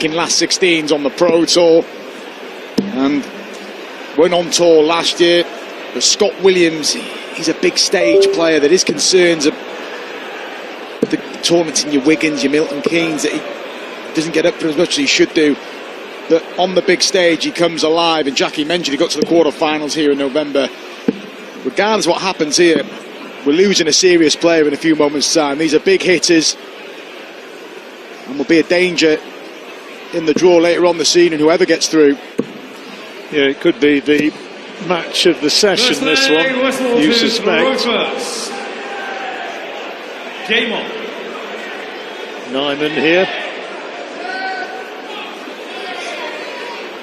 making last 16s on the Pro Tour and went on tour last year. But Scott Williams, he's a big stage player. There is concerns of the tournaments in your Wiggins, your Milton Keynes, that he doesn't get up for as much as he should do. But on the big stage, he comes alive. And Jackie mentioned he got to the quarterfinals here in November. Regardless of what happens here, we're losing a serious player in a few moments' time. These are big hitters and will be a danger in the draw later on the season, and whoever gets through. Yeah, it could be the match of the session, this one, you suspect. Game on. Nijman here.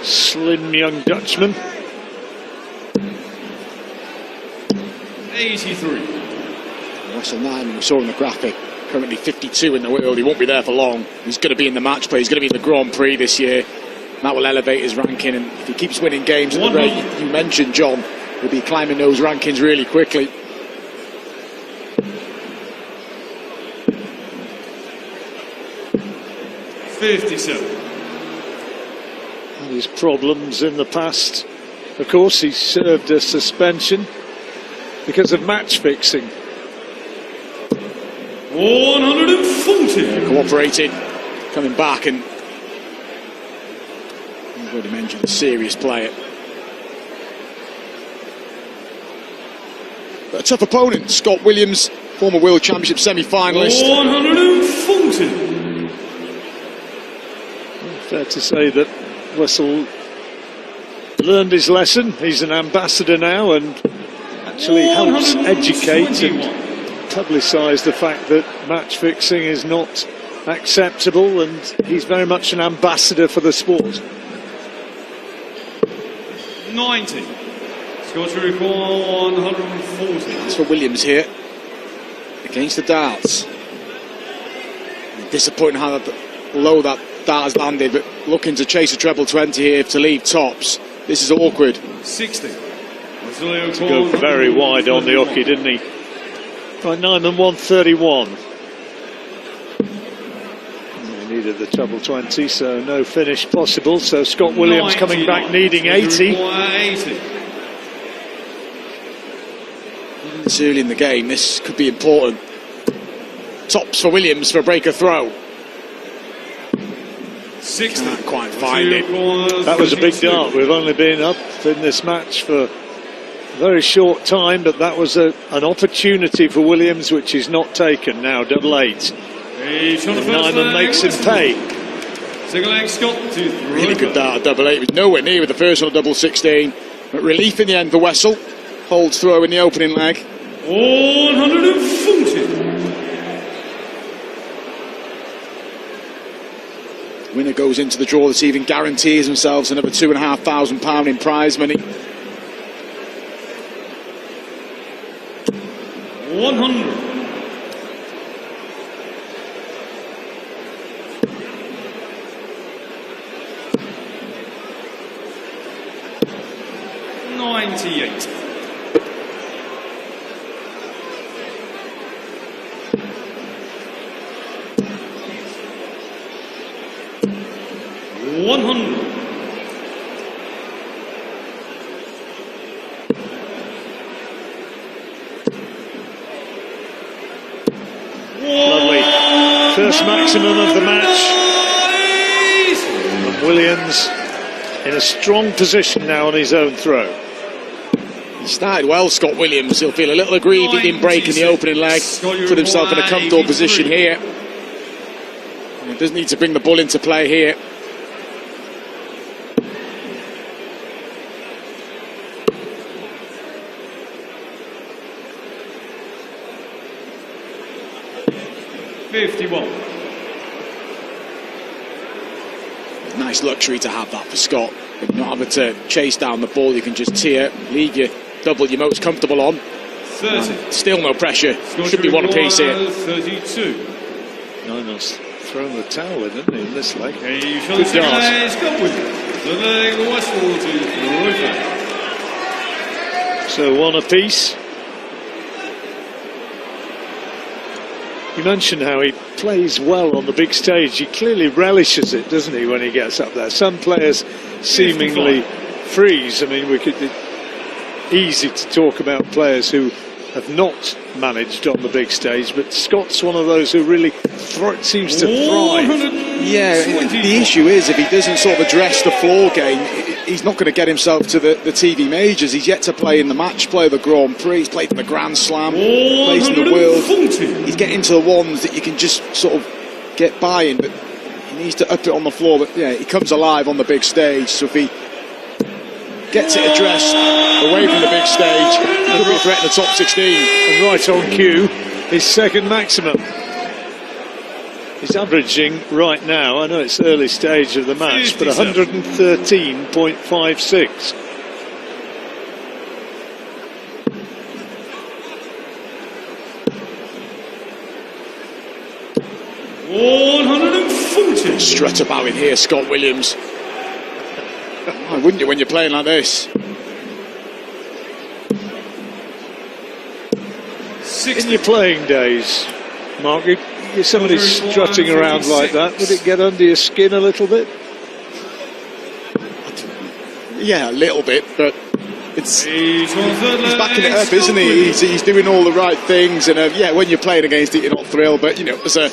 Slim young Dutchman. 83. Wessel Nijman, we saw in the graphic, currently 52 in the world. He won't be there for long. He's going to be in the match play. He's going to be in the Grand Prix this year. That will elevate his ranking, and if he keeps winning games at the rate you mentioned, John, he'll be climbing those rankings really quickly. And his problems in the past, of course, he served a suspension because of match fixing. 140. Cooperated, coming back, and I've already mentioned a serious player. But a tough opponent, Scott Williams, former World Championship semi-finalist. 140. Fair to say that Wessel learned his lesson. He's an ambassador now and actually helps educate and publicise the fact that match fixing is not acceptable, and he's very much an ambassador for the sport. 90. Scotch record 140. That's for Williams here against the darts. Disappointing how low that dart has landed, but looking to chase a treble 20 here to leave tops. This is awkward. 60. To go very wide on the hockey, didn't he? Right, Nijman 131. He needed the treble 20, so no finish possible. So Scott Williams coming back needing 80. It's early in the game, this could be important. Tops for Williams for a breaker throw. 60. Can't quite find it. That was a big dart. We've only been up in this match for a very short time, but that was an opportunity for Williams, which is not taken now. Double 8. And Nijman makes him pay. Really good dart at double 8. Was nowhere near with the first one at double 16. But relief in the end for Wessel. Holds throw in the opening leg. 140. Winner goes into the draw this evening, guarantees themselves another £2,500 in prize money. 100. $98. 100. Lovely. First maximum of the match. And Williams in a strong position now on his own throw. He started well, Scott Williams. He'll feel a little aggrieved he didn't break in the opening leg. Put himself in a comfortable position here. He doesn't need to bring the ball into play here. Nice luxury to have that for Scott. If you're not having to chase down the ball, you can just tear, leave your double you're most comfortable on. 30. Still no pressure. Should be one apiece here. 32. Nijman's thrown the towel in, hasn't he, in this leg? Good dart. So one apiece. You mentioned how he plays well on the big stage. He clearly relishes it, doesn't he, when he gets up there? Some players seemingly freeze. I mean, easy to talk about players who have not managed on the big stage, but Scott's one of those who really seems to thrive. Yeah, the issue is if he doesn't sort of address the floor game, he's not going to get himself to the TV majors. He's yet to play in the match play, the Grand Prix. He's played in the Grand Slam, plays in the World. He's getting to the ones that you can just sort of get by in, but he needs to up it on the floor. But yeah, he comes alive on the big stage. So if he gets it addressed away from the big stage, he could be a threat in the top 16. And right on cue, his second maximum. He's averaging right now, I know it's early stage of the match, but 113.56. Strut about in here, Scott Williams. Why wouldn't you when you're playing like this? In your playing days, Mark, if somebody's strutting around like that, would it get under your skin a little bit? Yeah, a little bit, but he's backing it up, isn't he? He's doing all the right things, and yeah, when you're playing against it, you're not thrilled, but you know, as a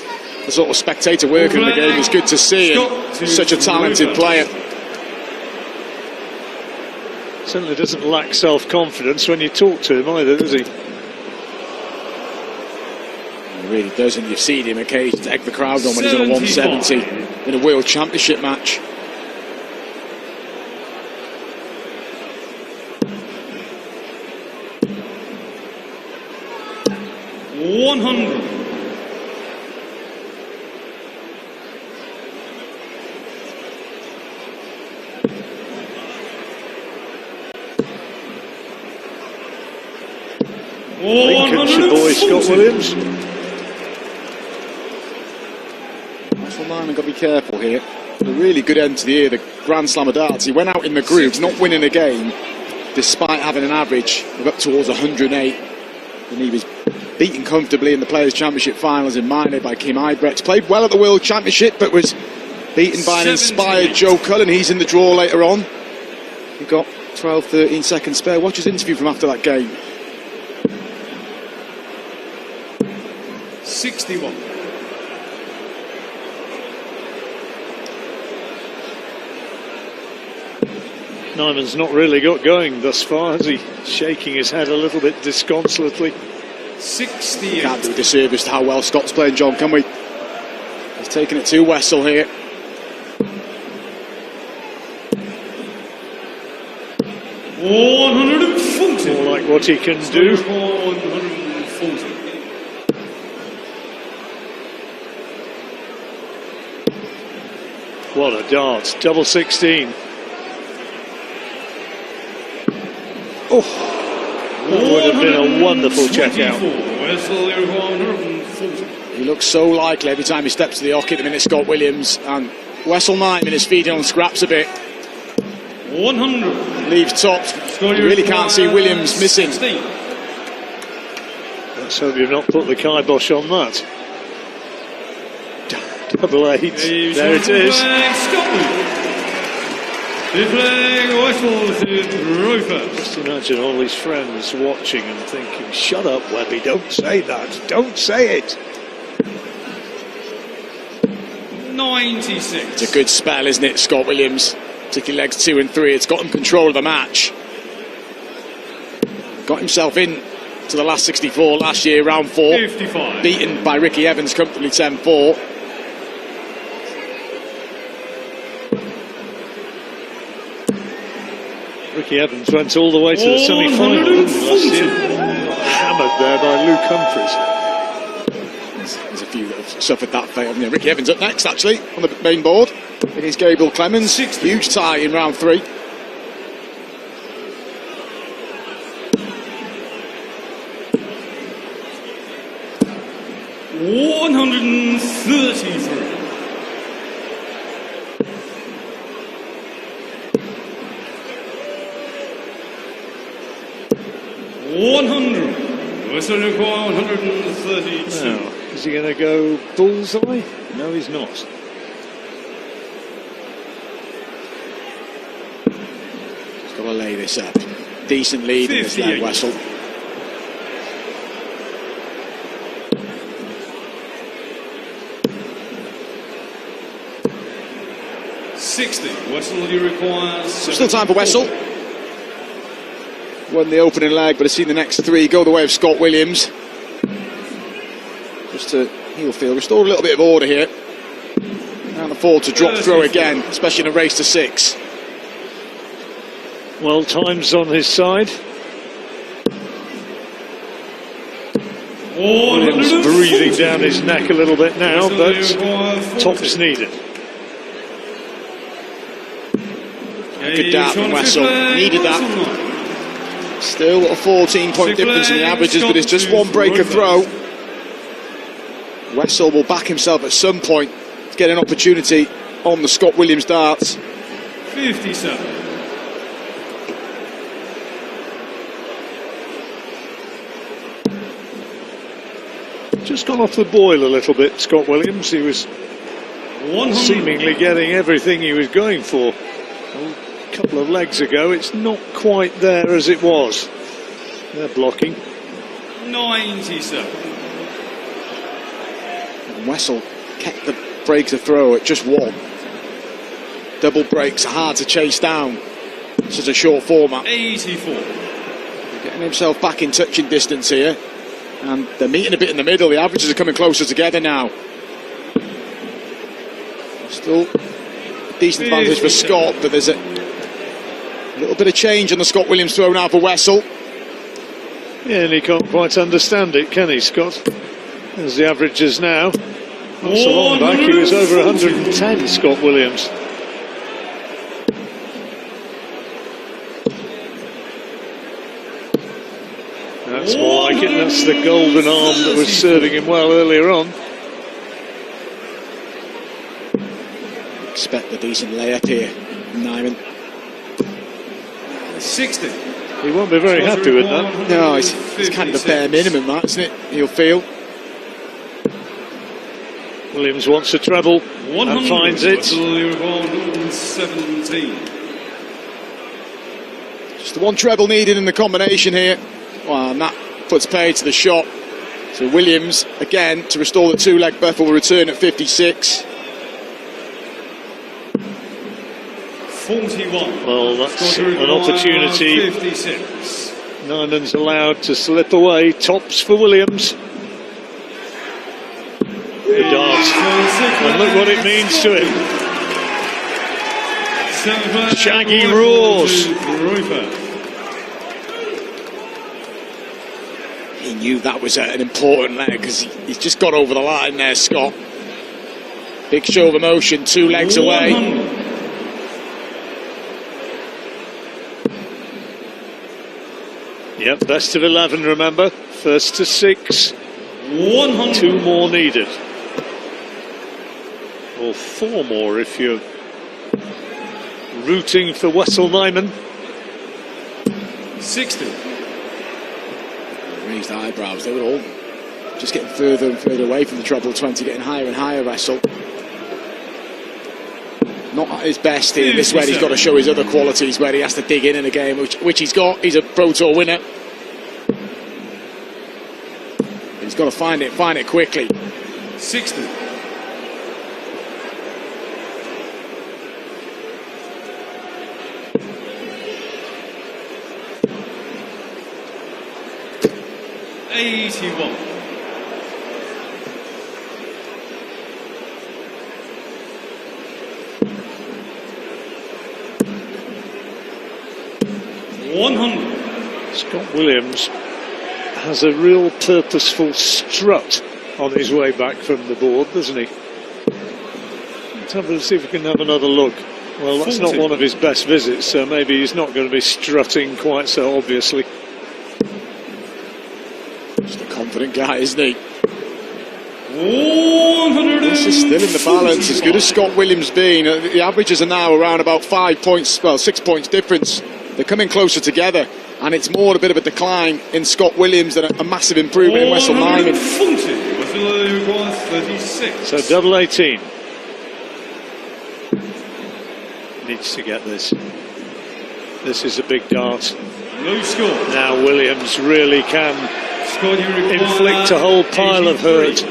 sort of spectator working in the game, it's good to see, and such a talented player. Certainly doesn't lack self-confidence when you talk to him either, does he? He really doesn't. You've seen him occasionally to egg the crowd on when he's on a 170 in a World Championship match. Lincolnshire boy, Scott Williams. Wessel Nijman got to be careful here. A really good end to the year, the Grand Slam of darts. He went out in the group, not winning a game, despite having an average of up towards 108. And he was beaten comfortably in the Players' Championship finals in Minor by Kim Ibrex. Played well at the World Championship, but was beaten by an inspired Joe Cullen. He's in the draw later on. He got 12-13 seconds spare. Watch his interview from after that game. 61. Nijman's not really got going thus far, has he? Shaking his head a little bit disconsolately. 68. Can't do a disservice to how well Scott's playing, John, can we? He's taking it to Wessel here. More like what he can do. 140. What a dart, double 16. Oh, that would have been a wonderful check out. He looks so likely every time he steps to the hockey at the minute, Scott Williams, and Wessel Nijman is feeding on scraps a bit. 100. Leaves tops. You really can't see Williams missing. Let's hope you've not put the kibosh on that. Double 8. There it is. Just imagine all his friends watching and thinking, shut up, Webby, don't say that. Don't say it. 96. It's a good spell, isn't it, Scott Williams? Particularly legs 2 and 3. It's got him control of the match. Got himself in to the last 64 last year, round 4. 55. Beaten by Ricky Evans comfortably 10-4. Ricky Evans went all the way to the semi-final, didn't he, last year? Hammered there by Luke Humphries. There's a few that have suffered that fate. Yeah, Ricky Evans up next, actually, on the main board against Gabriel Clemens. Huge tie in round 3. $133. 100. Western require 132. Now, Is he going to go bullseye? No, he's not. He's got to lay this up. Decent lead in this leg, Wessel. Wessel, you require... Still time for Wessel. Won the opening leg, but has seen the next three go the way of Scott Williams. Just to heel feel, restore a little bit of order here. And the fall to drop throw again, especially in a race to 6. Well, time's on his side. Williams breathing down his neck a little bit now, but tops needed. Good dart from Wessel, needed that. Still a 14-point difference in the averages, but it's just one breaker throw. Wessel will back himself at some point to get an opportunity on the Scott Williams darts. 57. Just gone off the boil a little bit, Scott Williams. He was seemingly getting everything he was going for. A couple of legs ago, it's not quite there as it was. They're blocking. 97. And Wessel kept the breaks of throw at just one. Double breaks are hard to chase down. This is a short format. 84. Getting himself back in touching distance here. And they're meeting a bit in the middle. The averages are coming closer together now. Still a decent advantage for Scott, but there's a little bit of change on the Scott Williams throw now for Wessel. Yeah, and he can't quite understand it, can he, Scott? There's the averages now. Not so long back, he was over 110, Scott Williams. That's more like it. That's the golden arm that was serving him well earlier on. Expect a decent layup here, Nijman. 60. He won't be very happy with that. No, it's kind of the bare minimum, that, isn't it? He'll feel. Williams wants a treble and finds it. 117. Just the one treble needed in the combination here. Well, and that puts paid to the shot. So Williams, again, to restore the two-leg buffer, will return at 56. 41. Well, that's an opportunity. 56. Nijman's allowed to slip away. Tops for Williams. He darts. And look what it means to him. Shaggy roars. He knew that was an important leg because he's just got over the line there, Scott. Big show of emotion, 2 legs away. Yep, best of 11, remember. First to 6. 100. 2 more needed. Or 4 more if you're rooting for Wessel Nijman. 60. Raised eyebrows, they were all just getting further and further away from the treble 20, getting higher and higher, Wessel. Not at his best here. This is where he's got to show his other qualities, where he has to dig in a game, which he's got. He's a Pro Tour winner. He's got to find it quickly. 60. $81. Scott Williams has a real purposeful strut on his way back from the board, doesn't he? Let's see if we can have another look. Well, that's 40. not one of his best visits, so maybe he's not going to be strutting quite so obviously. Just a confident guy, isn't he? 100. This is still in the balance, as good as Scott Williams been. The averages are now around about 5 points, well, 6 points difference. They're coming closer together, and it's more a bit of a decline in Scott Williams than a massive improvement in Wessel Nijman. requires 36. So double 18. Needs to get this. This is a big dart. Low score. Now Williams really can Scott, you require inflict a whole pile of 83. hurt.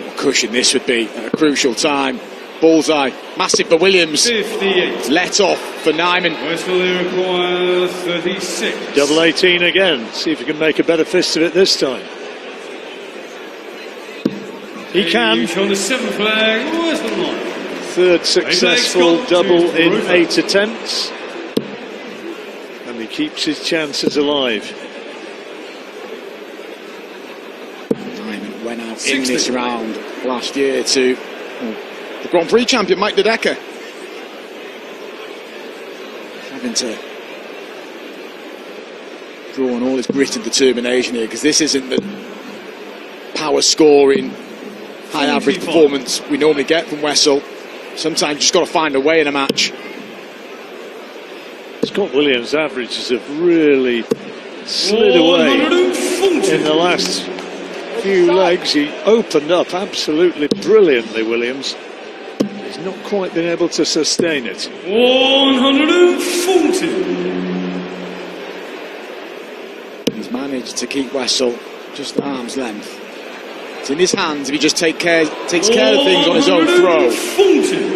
What cushion this would be at a crucial time. Bullseye, massive for Williams. 58. Let off for Nijman. Wessel, you require 36. Double 18 again. See if he can make a better fist of it this time. He can. On the 7th flag, Wessel line. Third successful Scott double to in Rupert. 8 attempts. And he keeps his chances alive. Nijman went out 60. in this round last year to the Grand Prix champion Mike De Decker. Having to draw on all his grit and determination here, because this isn't the power scoring, high average 45. performance we normally get from Wessel. Sometimes you just got to find a way in a match. Scott Williams' averages have really slid away 140. in the last few legs. He opened up absolutely brilliantly, Williams. He's not quite been able to sustain it. 140. He's managed to keep Wessel just at arm's length. It's in his hands if he just takes care of things on his own throw. 140.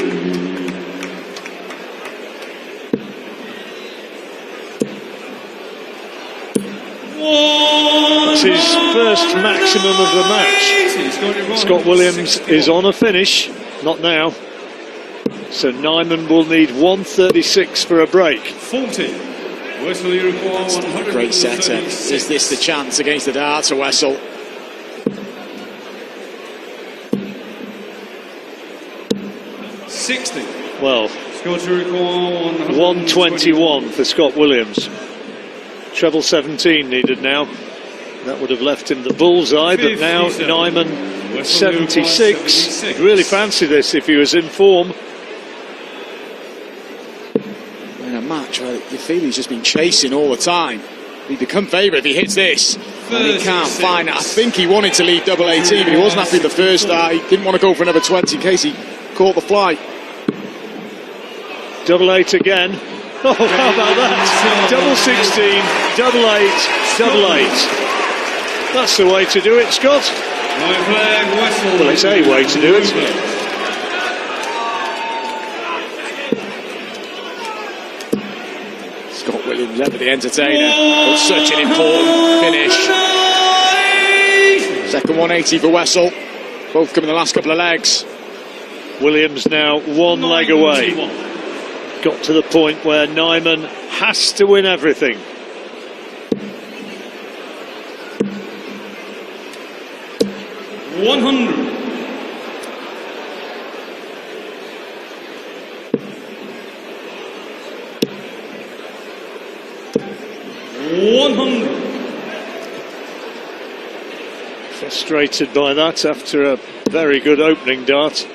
It's his first maximum of the match. Scott Williams is on a finish. Not now. So Nijman will need 136 for a break. 40. Wessel, you require 136. Great setter. Is this the chance against the darts for Wessel? Well, Scott, you require 121 for Scott Williams. Treble 17 needed now. That would have left him the bullseye, but now 57. Nijman 76. He'd really fancy this if he was in form. In a match where you feel he's just been chasing all the time, he'd become favourite if he hits this. And he can't 36. find it. I think he wanted to leave double 18, but he wasn't happy with the first start. He didn't want to go for another 20 in case he caught the flight. Double 8 again. Oh, how about that? Double 16, double 8, double 8. That's the way to do it, Scott. White flag, Wessel. Well, it's a way to do it. Scott Williams, ever the entertainer, but such an important finish. Second 180 for Wessel. Both come in the last couple of legs. Williams now one leg away. Got to the point where Nijman has to win everything. $100. Frustrated by that after a very good opening dart.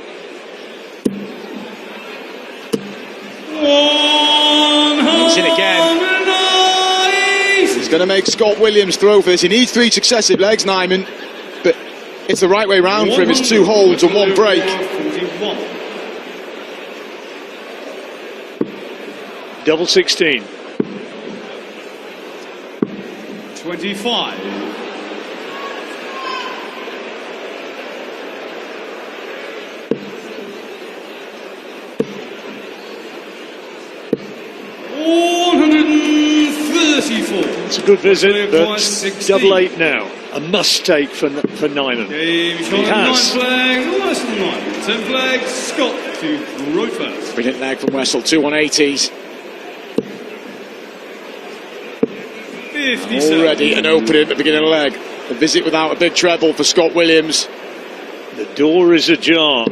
He's in again. He's going to make Scott Williams throw for this. He needs 3 successive legs, Nijman, but it's the right way round for him. It's 2 holds and 1 break. 41. Double 16. 25. It's a good visit, but double 8 now. A must take for Nijman. He has. 9 flag, Wessel 9. 10 flag, Scott to Roper. Brilliant leg from Wessel, 2 180s. 57. Already an opening at the beginning of the leg. A visit without a big treble for Scott Williams. The door is ajar.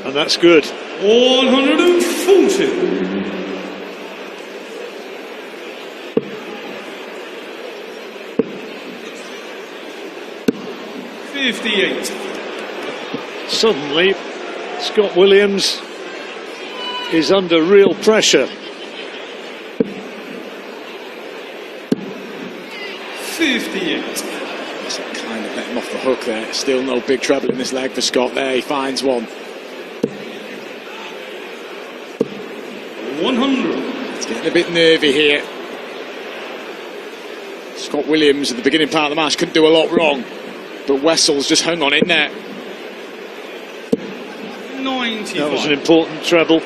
And that's good. 140. Suddenly, Scott Williams is under real pressure. 58. So kind of let him off the hook there. Still no big treble in this leg for Scott there. He finds one. 100. It's getting a bit nervy here. Scott Williams at the beginning part of the match couldn't do a lot wrong, but Wessel's just hung on in there. 95. That was an important treble.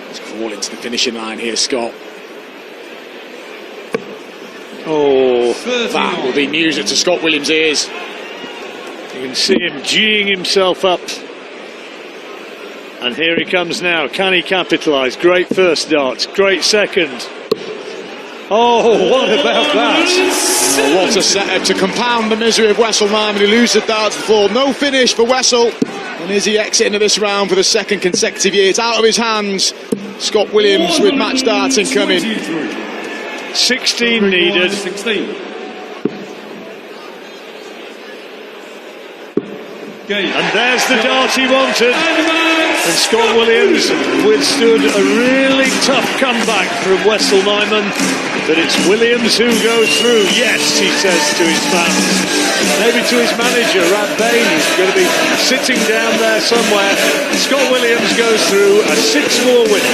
He's crawling to the finishing line here, Scott. Oh, that will be music to Scott Williams' ears. You can see him geeing himself up. And here he comes now. Can he capitalise? Great first dart, great second. Oh, what about that? Oh, what a setup to compound the misery of Wessel Nijman, who loses the darts to the floor. No finish for Wessel. And is he exiting of this round for the second consecutive year? It's out of his hands. Scott Williams with match darts incoming. 16 needed. 16. And there's the dart he wanted. And Scott Williams withstood a really tough comeback from Wessel Nijman. But it's Williams who goes through. Yes, he says to his fans. Maybe to his manager, Rat Bain, who's going to be sitting down there somewhere. Scott Williams goes through a 6-4 win.